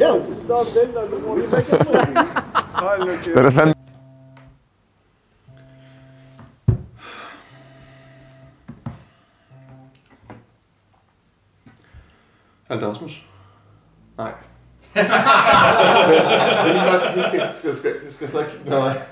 Yes! Så vælter du, hvor vi ikke. Det er fandme. Alt Rasmus? Nej. Det er lige bare, at jeg skal stadig kigge noget.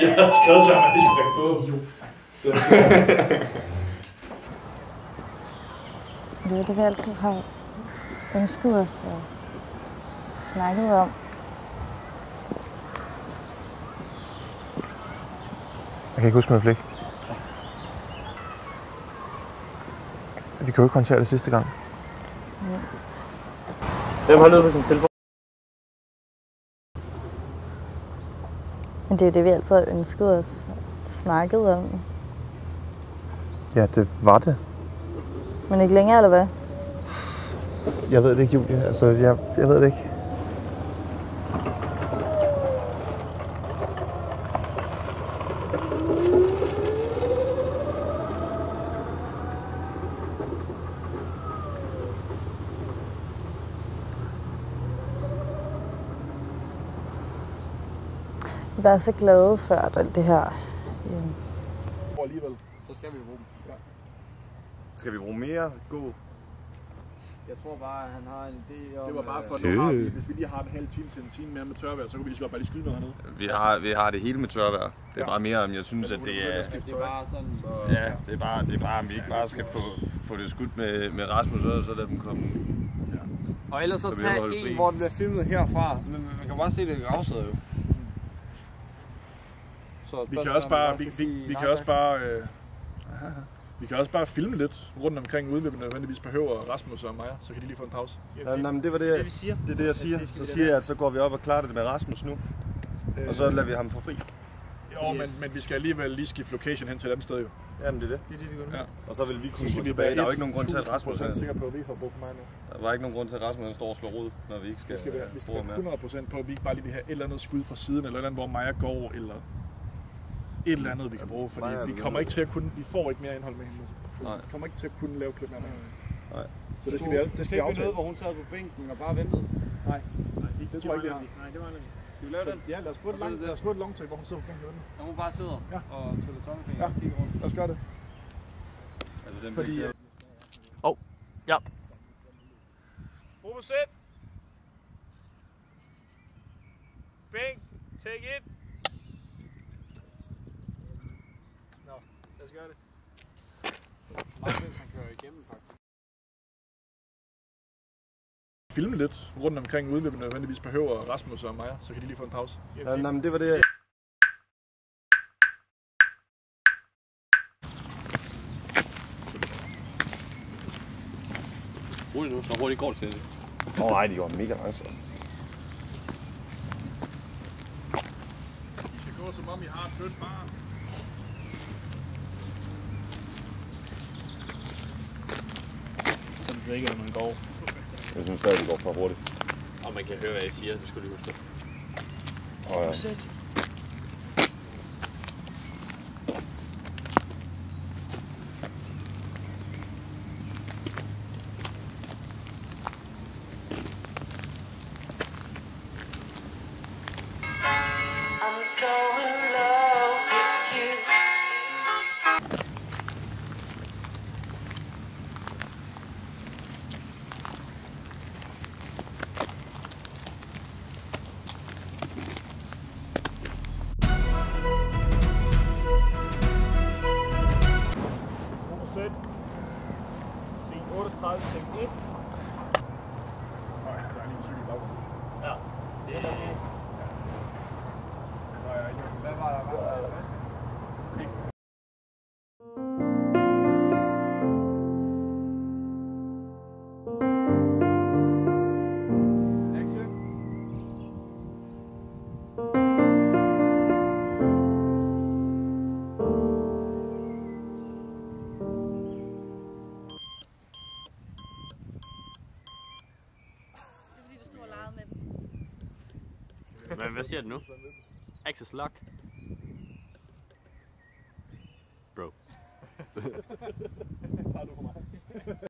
Jeg har skrevet til ham, at jeg skal drikke på. Det er det, vi altid har ønsket os og snakket om. Jeg kan ikke huske min flæk. Vi kan jo ikke håndtere det sidste gang. Ja. Hvem har løbet med sin telefon? Men det er jo det, vi altid har ønsket os og snakket om. Ja, det var det. Men ikke længere, eller hvad? Jeg ved det ikke, Julie. Altså, jeg ved det ikke. Vi var så glade før alt det her. Alligevel. Så skal vi bruge dem. Ja. Skal vi bruge mere? God. Jeg tror bare, at han har en idé om... Det var bare for, at nu har vi, hvis vi lige har en halv time til en time mere med tørvejr, så kunne vi lige så bare lige skyde noget hernede. Vi har det hele med tørvejr. Det er bare mere, om jeg synes, at det er... Det er bare sådan... Så... Ja, det er bare, om vi ikke bare skal få det skudt med Rasmus, så lad dem komme. Ja. Og ellers så tag en, hvor den bliver filmet herfra. Men man kan bare se det afsædet jo. Så vi kan også bare... Vi kan også bare filme lidt rundt omkring, uden vi nødvendigvis behøver Rasmus og mig, så kan de lige få en pause. Ja, men det var det, vi siger. Det er det, jeg siger. Så siger jeg, at så går vi op og klarer det med Rasmus nu. Og så lader vi ham få fri. Jo, men vi skal alligevel lige skifte location hen til et andet sted jo. Jamen det er det. Det er det, vi gør nu. Ja. Og så vil vi kunne gå tilbage. Der er jo ikke nogen grund til, at Rasmus... Jeg er sikker på, at vi får brug for mig nu. Der var ikke nogen grund til, at Rasmus står og slår rod, når vi ikke skal... Vi skal være 100% på, at vi ikke bare lige vil have et eller andet skud fra siden, eller et eller andet, hvor Maja går, eller et eller andet, vi kan bruge. Fordi vi kommer ikke til at kunne... Vi får ikke mere indhold med hende. Nej. Vi kommer ikke til at kunne lave klip med hende. Nej. Så det skal vi aftale. Noget, hvor hun sad på bænken og bare ventede. Nej, det tror jeg ikke, vi har. Nej, det var det. Skal vi lave den? Ja, lad os få et longtake, hvor hun sidder på bænken og venter. Når hun bare sidder og tæller tommelfinger og kigger rundt. Lad os gøre det. Altså den Fordi... Ja. Gruppe sæt. Bænk. Take it. Nå, lad os gøre det. Han kører igennem faktisk. Filme lidt rundt omkring, uden vi nødvendigvis behøver Rasmus og mig, så kan de lige få en pause. Ja, men det var det. Rolig nu, så hurtigt går det til det. Nej, det går mega langsomt. I skal gå, som om I har et født barn. Så det ikke, at man går. Jeg synes stadig, det går for hurtigt. Og man kan høre, hvad jeg siger, det skulle lige huske. Ja. Men hvad siger du nu? Access lock. Bro. Tager du for mig?